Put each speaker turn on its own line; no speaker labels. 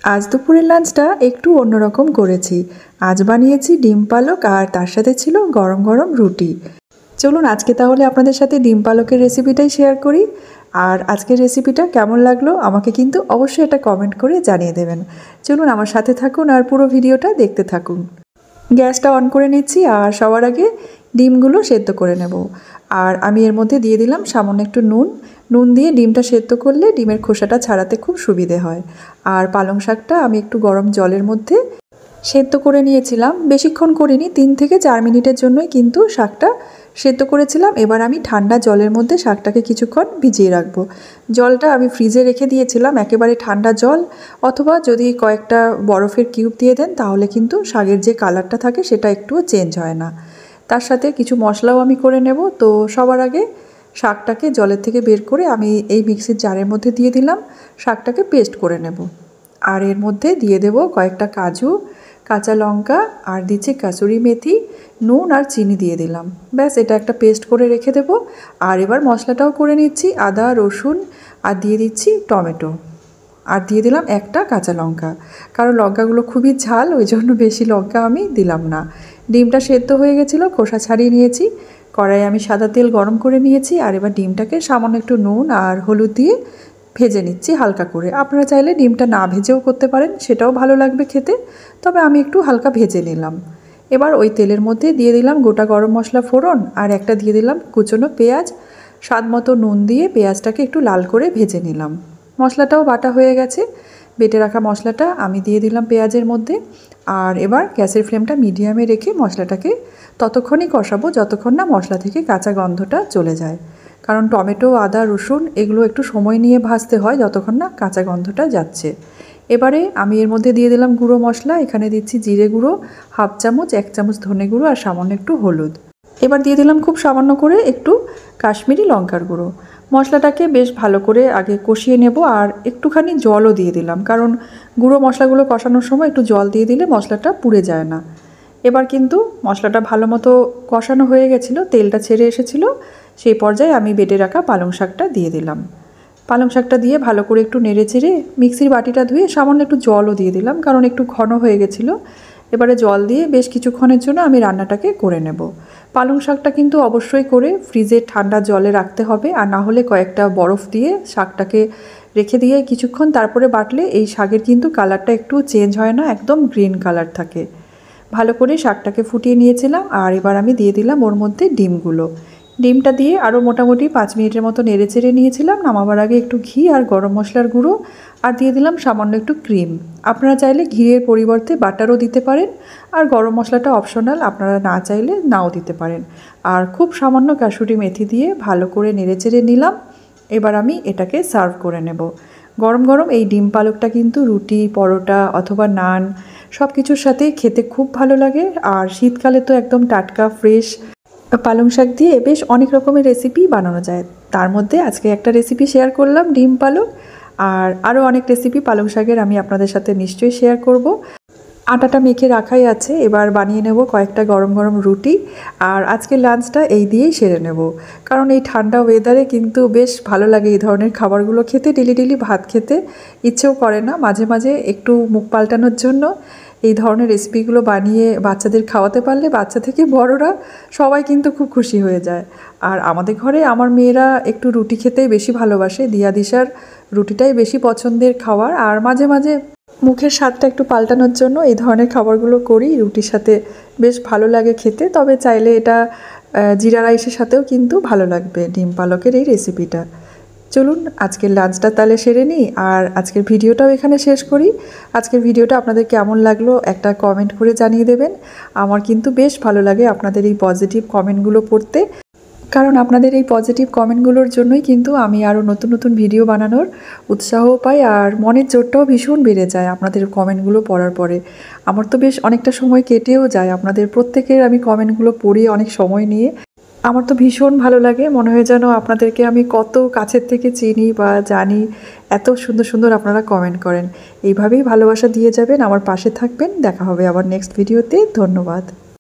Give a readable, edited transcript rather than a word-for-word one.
আজ দুপুরের লাঞ্চটা একটু অন্যরকম করেছি। আজ বানিয়েছি ডিম পালক আর তার সাথে ছিল গরম গরম রুটি। চলুন আজকে তাহলে আপনাদের সাথে ডিম পালকের রেসিপিটাই শেয়ার করি। আর আজকের রেসিপিটা কেমন লাগলো আমাকে কিন্তু অবশ্যই এটা কমেন্ট করে জানিয়ে দেবেন। চলুন আমার সাথে থাকুন আর পুরো ভিডিওটা দেখতে থাকুন। গ্যাসটা অন করে নিচ্ছি আর সবার আগে ডিমগুলো সেদ্ধ করে নেব। আর আমি এর মধ্যে দিয়ে দিলাম সামান্য একটু নুন দিয়ে ডিমটা সেদ্ধ করলে ডিমের খোসাটা ছাড়াতে খুব সুবিধে হয়। আর পালং শাকটা আমি একটু গরম জলের মধ্যে সেদ্ধ করে নিয়েছিলাম, বেশিক্ষণ করিনি, 3 থেকে 4 মিনিটের জন্যই কিন্তু শাকটা সেদ্ধ করেছিলাম। এবার আমি ঠান্ডা জলের মধ্যে শাকটাকে কিছুক্ষণ ভিজিয়ে রাখবো। জলটা আমি ফ্রিজে রেখে দিয়েছিলাম, একেবারে ঠান্ডা জল, অথবা যদি কয়েকটা বরফের কিউব দিয়ে দেন তাহলে কিন্তু শাকের যে কালারটা থাকে সেটা একটুও চেঞ্জ হয় না। তার সাথে কিছু মশলাও আমি করে নেব। তো সবার আগে শাকটাকে জলের থেকে বের করে আমি এই মিক্সির জারের মধ্যে দিয়ে দিলাম, শাকটাকে পেস্ট করে নেব। আর এর মধ্যে দিয়ে দেব কয়েকটা কাজু, কাঁচা লঙ্কা, আর দিচ্ছি কাসুরি মেথি, নুন আর চিনি দিয়ে দিলাম। ব্যাস এটা একটা পেস্ট করে রেখে দেব। আর এবার মশলাটাও করে নিচ্ছি, আদা রসুন আর দিয়ে দিচ্ছি টমেটো, আর দিয়ে দিলাম একটা কাঁচা লঙ্কা, কারণ লঙ্কাগুলো খুবই ঝাল, ওই জন্য বেশি লঙ্কা আমি দিলাম না। ডিমটা সেদ্ধ হয়ে গেছিলো, খোসা ছাড়িয়ে নিয়েছি। কড়াইয়ে আমি সাদা তেল গরম করে নিয়েছি। আর এবার ডিমটাকে সামান্য একটু নুন আর হলুদ দিয়ে ভেজে নিচ্ছি হালকা করে। আপনারা চাইলে ডিমটা না ভেজেও করতে পারেন, সেটাও ভালো লাগবে খেতে, তবে আমি একটু হালকা ভেজে নিলাম। এবার ওই তেলের মধ্যে দিয়ে দিলাম গোটা গরম মশলা ফোড়ন, আর একটা দিয়ে দিলাম কুচনো পেঁয়াজ। স্বাদ মতো নুন দিয়ে পেঁয়াজটাকে একটু লাল করে ভেজে নিলাম। মশলাটাও বাটা হয়ে গেছে, বেটে রাখা মশলাটা আমি দিয়ে দিলাম পেঁয়াজের মধ্যে। আর এবার গ্যাসের ফ্লেমটা মিডিয়ামে রেখে মশলাটাকে ততক্ষণই কষাবো যতক্ষণ না মশলা থেকে কাঁচা গন্ধটা চলে যায়, কারণ টমেটো, আদা, রসুন এগুলো একটু সময় নিয়ে ভাজতে হয় যতক্ষণ না কাঁচা গন্ধটা যাচ্ছে। এবারে আমি এর মধ্যে দিয়ে দিলাম গুঁড়ো মশলা। এখানে দিচ্ছি জিরে গুঁড়ো 1/2 চামচ, 1 চামচ ধনে গুঁড়ো আর সামান্য একটু হলুদ। এবার দিয়ে দিলাম খুব সামান্য করে একটু কাশ্মীরি লঙ্কার গুঁড়ো। মশলাটাকে বেশ ভালো করে আগে কষিয়ে নেব, আর একটুখানি জলও দিয়ে দিলাম, কারণ গুঁড়ো মশলাগুলো কষানোর সময় একটু জল দিয়ে দিলে মশলাটা পুড়ে যায় না। এবার কিন্তু মশলাটা ভালো মতো কষানো হয়ে গেছিলো, তেলটা ছেড়ে এসেছিলো। সেই পর্যায়ে আমি বেটে রাখা পালং শাকটা দিয়ে দিলাম। পালং শাকটা দিয়ে ভালো করে একটু নেড়ে চেড়ে মিক্সির বাটিটা ধুয়ে সামান্য একটু জলও দিয়ে দিলাম, কারণ একটু ঘন হয়ে গেছিলো। এবারে জল দিয়ে বেশ কিছুক্ষণের জন্য আমি রান্নাটাকে করে নেব। পালং শাকটা কিন্তু অবশ্যই করে ফ্রিজে ঠান্ডা জলে রাখতে হবে, আর না হলে কয়েকটা বরফ দিয়ে শাকটাকে রেখে দিয়ে কিছুক্ষণ তারপরে বাটলে এই শাকের কিন্তু কালারটা একটু চেঞ্জ হয় না, একদম গ্রিন কালার থাকে। ভালো করে শাকটাকে ফুটিয়ে নিয়েছিলাম। আর এবার আমি দিয়ে দিলাম ওর মধ্যে ডিমগুলো। ডিমটা দিয়ে আরও মোটামুটি 5 মিনিটের মতো নেড়ে চেড়ে নিয়েছিলাম। নামাবার আগে একটু ঘি আর গরম মশলার গুঁড়ো, আর দিয়ে দিলাম সামান্য একটু ক্রিম। আপনারা চাইলে ঘিয়ের পরিবর্তে বাটারও দিতে পারেন, আর গরম মশলাটা অপশনাল, আপনারা না চাইলে নাও দিতে পারেন। আর খুব সামান্য কাসুরি মেথি দিয়ে ভালো করে নেড়ে চেড়ে নিলাম। এবার আমি এটাকে সার্ভ করে নেব। গরম গরম এই ডিম পালকটা কিন্তু রুটি, পরোটা অথবা নান সব কিছুর সাথে খেতে খুব ভালো লাগে। আর শীতকালে তো একদম টাটকা ফ্রেশ পালং শাক দিয়ে বেশ অনেক রকমের রেসিপি বানানো যায়। তার মধ্যে আজকে একটা রেসিপি শেয়ার করলাম ডিম পালক, আর আরও অনেক রেসিপি পালং শাকের আমি আপনাদের সাথে নিশ্চয়ই শেয়ার করব। আটাটা মেখে রাখাই আছে, এবার বানিয়ে নেব কয়েকটা গরম গরম রুটি। আর আজকে লাঞ্চটা এই দিয়েই সেরে নেব, কারণ এই ঠান্ডা ওয়েদারে কিন্তু বেশ ভালো লাগে এই ধরনের খাবারগুলো খেতে। ডেলি ডেলি ভাত খেতে ইচ্ছেও করে না, মাঝে মাঝে একটু মুখ পাল্টানোর জন্য এই ধরনের রেসিপিগুলো বানিয়ে বাচ্চাদের খাওয়াতে পারলে বাচ্চা থেকে বড়রা সবাই কিন্তু খুব খুশি হয়ে যায়। আর আমাদের ঘরে আমার মেয়েরা একটু রুটি খেতেই বেশি ভালোবাসে, দিয়া দিশার রুটিটাই বেশি পছন্দের খাবার। আর মাঝে মাঝে মুখের স্বাদটা একটু পাল্টানোর জন্য এই ধরনের খাবারগুলো করি, রুটির সাথে বেশ ভালো লাগে খেতে। তবে চাইলে এটা জিরা রাইসের সাথেও কিন্তু ভালো লাগবে ডিম পালকের এই রেসিপিটা। চলুন আজকের লাঞ্চটা তাহলে সেরে নিই, আর আজকের ভিডিওটাও এখানে শেষ করি। আজকের ভিডিওটা আপনাদের কেমন লাগলো একটা কমেন্ট করে জানিয়ে দেবেন। আমার কিন্তু বেশ ভালো লাগে আপনাদের এই পজিটিভ কমেন্টগুলো পড়তে, কারণ আপনাদের এই পজিটিভ কমেন্টগুলোর জন্যই কিন্তু আমি আরও নতুন নতুন ভিডিও বানানোর উৎসাহও পাই, আর মনের জোরটাও ভীষণ বেড়ে যায় আপনাদের কমেন্টগুলো পড়ার পরে। আমার তো বেশ অনেকটা সময় কেটেও যায় আপনাদের প্রত্যেকের আমি কমেন্টগুলো পড়ি অনেক সময় নিয়ে। আমার তো ভীষণ ভালো লাগে, মনে হয় যেন আপনাদেরকে আমি কত কাছের থেকে চিনি বা জানি। এত সুন্দর সুন্দর আপনারা কমেন্ট করেন। এইভাবেই ভালোবাসা দিয়ে যাবেন, আমার পাশে থাকবেন। দেখা হবে আবার নেক্সট ভিডিওতে। ধন্যবাদ।